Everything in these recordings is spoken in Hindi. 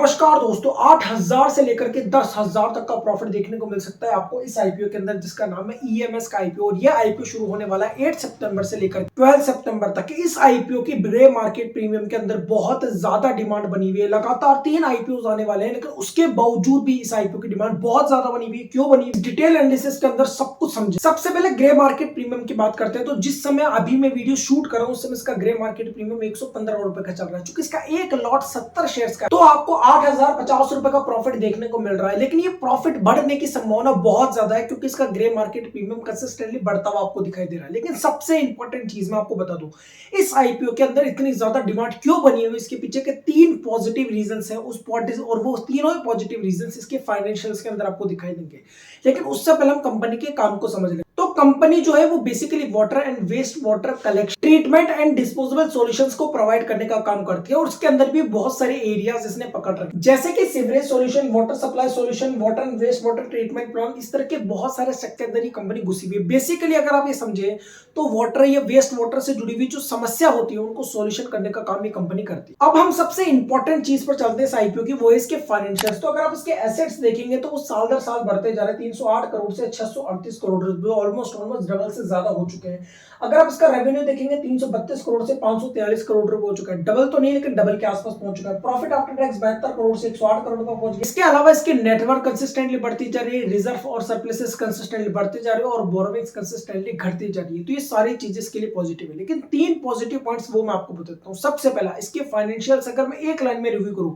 नमस्कार दोस्तों, 8,000 से लेकर के 10,000 तक का प्रॉफिट देखने को मिल सकता है आपको इस आईपीओ के अंदर, जिसका नाम है ईएमएस का आईपीओ। और ये आईपीओ शुरू होने वाला है 8 सितंबर से लेकर 12 सितंबर तक। इस आईपीओ की ग्रे मार्केट प्रीमियम के अंदर बहुत ज्यादा डिमांड बनी हुई है। लगातार 3 आईपीओ आने वाले हैं, लेकिन उसके बावजूद भी इस आईपीओ की डिमांड बहुत ज्यादा बनी हुई है। क्यों बनी? डिटेल एनालिसिस के अंदर सब कुछ समझे। सबसे पहले ग्रे मार्केट प्रीमियम की बात करते हैं। तो जिस समय अभी मैं वीडियो शूट कर रहा हूं, उस समय इसका ग्रे मार्केट प्रीमियम 115 रुपए का चल रहा है। चूंकि इसका एक लॉट 70 शेयर्स का, तो आपको 8,050 रुपए का प्रॉफिट देखने को मिल रहा है। लेकिन ये प्रॉफिट बढ़ने की संभावना बहुत ज्यादा है, क्योंकि इसका ग्रे मार्केट प्रीमियम कंसिस्टेंटली बढ़ता हुआ आपको दिखाई दे रहा है। लेकिन सबसे इंपॉर्टेंट चीज मैं आपको बता दूं, इस आईपीओ के अंदर इतनी ज्यादा डिमांड क्यों बनी हुई, इसके पीछे के 3 पॉजिटिव रीजंस हैं। और वो तीनों ही पॉजिटिव रीजंस इसके फाइनेंशियल्स के अंदर आपको दिखाई देंगे। लेकिन उससे पहले हम कंपनी के काम को समझ लें। तो कंपनी जो है वो basically water and waste water collection, treatment and disposable solutions को प्रोवाइड करने का काम करती है। और उसके अंदर भी बहुत सारे एरियाज इसने पकड़ रखे, जैसे कि sewerage solution, water supply solution, water and waste water treatment plant. इस तरह के बहुत सारे सेक्टर अंदर ही कंपनी घुसी हुई है। बेसिकली अगर आप ये समझे तो वाटर या वेस्ट वाटर से जुड़ी हुई जो समस्या होती है, उनको सॉल्यूशन करने का काम ये कंपनी करती है। अब हम सबसे इंपॉर्टेंट चीज पर चलते हैं इस आईपीओ की, वो है इसके फाइनेंशियल्स। तो अगर आप इसके एसेट्स देखेंगे तो वो साल दर साल बढ़ते जा रहे हैं। 308 करोड़ से 638 करोड़ रुपए, ऑलमोस्ट डबल से ज्यादा हो चुके हैं। अगर आप इसका रेवेन्यू देखेंगे 332 करोड़ से 543 करोड़ रुपए हो चुका है। डबल तो नहीं, लेकिन डबल के आसपास पहुंच चुका है। प्रॉफिट आफ्टर टैक्स 72 करोड़ से 108 करोड़ रुपए पहुंच गया। इसके अलावा इसके नेटवर्क कंसिस्टेंटली बढ़ती जा रही है, रिजर्व और सरप्लसेस कंसिस्टेंटली बढ़ते जा रहे हैं, और बोरोविंग्स कंसिस्टेंटली घटती जा रही है। तो ये सारी चीजें इसके लिए पॉजिटिव है। लेकिन 3 पॉजिटिव पॉइंट्स वो मैं आपको बताता हूं। सबसे पहला, इसके फाइनेंशियल्स अगर मैं एक लाइन में रिव्यू करूं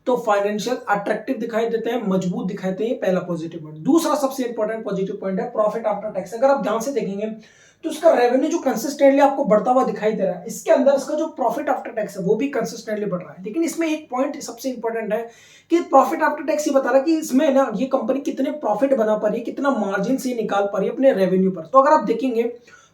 तो फाइनेंशियल अट्रैक्टिव दिखाई देते हैं, मजबूत दिखाते हैं। पहला पॉजिटिव पॉइंट। दूसरा सबसे इंपॉर्टेंट पॉजिटिव पॉइंट है प्रॉफिट आफ्टर टैक्स। अगर आप ध्यान से देखेंगे तो इसका रेवेन्यू जो कंसिस्टेंटली आपको बढ़ता हुआ दिखाई दे रहा है, इसके अंदर इसका जो प्रॉफिट आफ्टर टैक्स है वो भी कंसिस्टेंटली बढ़ रहा है। लेकिन इसमें एक पॉइंट सबसे इंपॉर्टेंट है कि प्रॉफिट आफ्टर टैक्स ये बता रहा है कि इसमें ना ये कंपनी कितने प्रॉफिट बना पा रही है, कितना मार्जिन से निकाल पा रही है अपने रेवेन्यू पर। तो अगर आप देखेंगे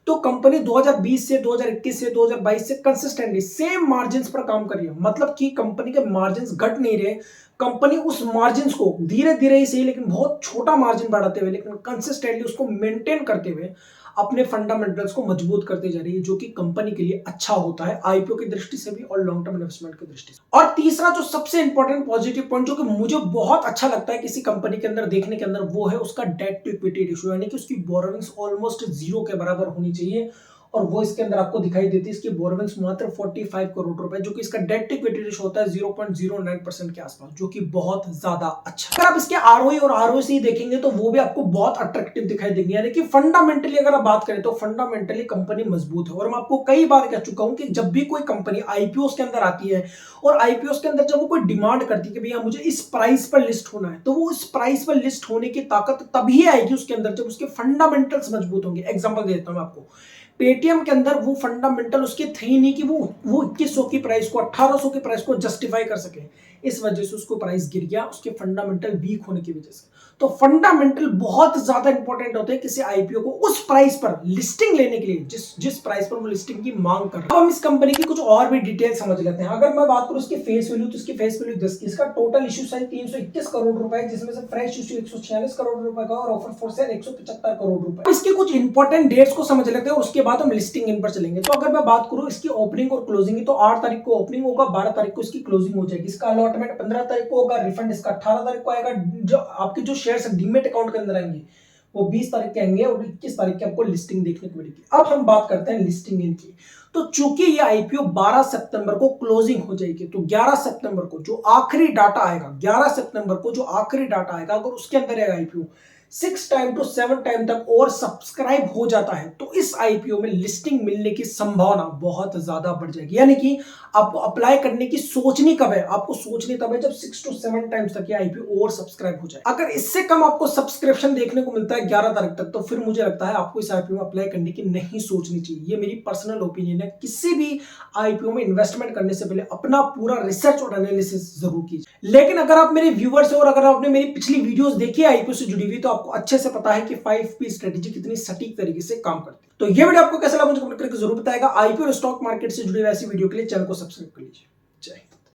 तो कंपनी 2020 से 2021 से 2022 से कंसिस्टेंटली सेम मार्जिन्स पर काम कर रही है। मतलब कि कंपनी के मार्जिन्स घट नहीं रहे। कंपनी उस मार्जिन्स को धीरे धीरे ही सही, लेकिन बहुत छोटा मार्जिन बढ़ाते हुए, लेकिन कंसिस्टेंटली उसको मेंटेन करते हुए अपने फंडामेंटल्स को मजबूत करते जा रही है, जो कि कंपनी के लिए अच्छा होता है आईपीओ की दृष्टि से भी और लॉन्ग टर्म इन्वेस्टमेंट की दृष्टि से। और तीसरा जो सबसे इंपॉर्टेंट पॉजिटिव पॉइंट, जो कि मुझे बहुत अच्छा लगता है किसी कंपनी के अंदर देखने के अंदर, वो है उसका डेट टू इक्विटी रेशियो, यानी कि उसकी बोरोविंग्स ऑलमोस्ट 0 के बराबर होनी चाहिए। और वो इसके अंदर आपको दिखाई देती है। इसकी बोरोविंग्स मात्र 45 करोड़ रुपए, जो कि इसका डेट टू इक्विटी रेशियो होता है 0.09% के आसपास, जो कि बहुत ज्यादा अच्छा। अगर आप इसके आरओई और आरओसी देखेंगे तो वो भी आपको बहुत अट्रैक्टिव दिखाई देंगे। यानी कि फंडामेंटली अगर आप बात करें तो फंडामेंटली कंपनी मजबूत है। और मैं आपको कई बार कह चुका हूं कि जब भी कोई कंपनी आईपीओ के अंदर आती है और आईपीओ के अंदर जब वो कोई डिमांड करती है कि भैया मुझे इस प्राइस पर लिस्ट होना है, तो वो इस प्राइस पर लिस्ट होने की ताकत तभी आएगी उसके अंदर जब उसके फंडामेंटल्स मजबूत होंगे। एग्जांपल देता हूं मैं आपको, पेटीएम के अंदर वो फंडामेंटल उसके थे ही नहीं कि वो 2100 की प्राइस को, 1800 की प्राइस को जस्टिफाई कर सके। इस वजह से उसको प्राइस गिर गया, उसके फंडामेंटल वीक होने की वजह से। तो फंडामेंटल बहुत ज्यादा इंपॉर्टेंट होते हैं किसी आईपीओ को उस प्राइस पर लिस्टिंग लेने के लिए, जिस प्राइस पर वो लिस्टिंग की मांग कर रहे हैं। अब हम इस कंपनी की कुछ और भी डिटेल समझ लेते हैं। अगर मैं बात करूं इसकी फेस वैल्यू, तो इसकी फेस वैल्यू 10 की। इसका टोटल इश्यू साइज 321 करोड़ रुपए, जिसमें से फ्रेश इश्यू 146 करोड़ रुपए का और ऑफर फॉर सेल 175 करोड़ रुपए। इसके कुछ इंपॉर्टेंट डेट्स को समझ लेते हैं और उसके बाद हम लिस्टिंग इन पर चलेंगे। तो अगर मैं बात करूं इसकी ओपनिंग और क्लोजिंग की, तो 8 तारीख को ओपनिंग होगा, 12 तारीख को इसकी क्लोजिंग हो जाएगी। इसका अलॉटमेंट 15 तारीख को होगा, रिफंड इसका 18 तारीख को आएगा। जो आपके जो शेयर्स डीमेट अकाउंट के अंदर आएंगे वो 20 तारीख के आएंगे और 21 तारीख के आपको लिस्टिंग देखने को मिलेगी। अब हम बात करते हैं लिस्टिंग इनकी। तो चूंकि ये आईपीओ 12 सितंबर को क्लोजिंग हो जाएगी, तो 11 सितंबर को जो आखिरी डाटा आएगा, 11 सितंबर को जो आखिरी डाटा आएगा, अगर उसके अंदर आईपीओ 6 टाइम टू 7 टाइम तक और सब्सक्राइब हो जाता है, तो इस आईपीओ में लिस्टिंग मिलने की संभावना बहुत ज्यादा बढ़ जाएगी। यानी कि आपको अप्लाई करने की सोचनी कब है? आपको सोचनी तब है जब 6 to 7 टाइम्स तक ये आईपीओ और सब्सक्राइब हो जाए। अगर इससे कम आपको सब्सक्रिप्शन देखने को मिलता है 11 तारीख तक, तो फिर मुझे लगता है आपको इस आईपीओ में अप्लाई करने की नहीं सोचनी चाहिए। ये मेरी पर्सनल ओपिनियन है। किसी भी आईपीओ में इन्वेस्टमेंट करने से पहले अपना पूरा रिसर्च और एनालिसिस जरूर कीजिए। लेकिन अगर आप मेरे व्यूअर्स हो और अगर आपने मेरी पिछली वीडियोस देखी है आईपीओ से जुड़ी हुई, तो आपको अच्छे से पता है कि 5P स्ट्रेटेजी कितनी सटीक तरीके से काम करती है। तो ये वीडियो आपको कैसा लगा मुझे कमेंट करके जरूर बताएगा। आईपीओ और स्टॉक मार्केट से जुड़ी हुई ऐसी वीडियो के लिए चैनल को सब्सक्राइब कर लीजिए।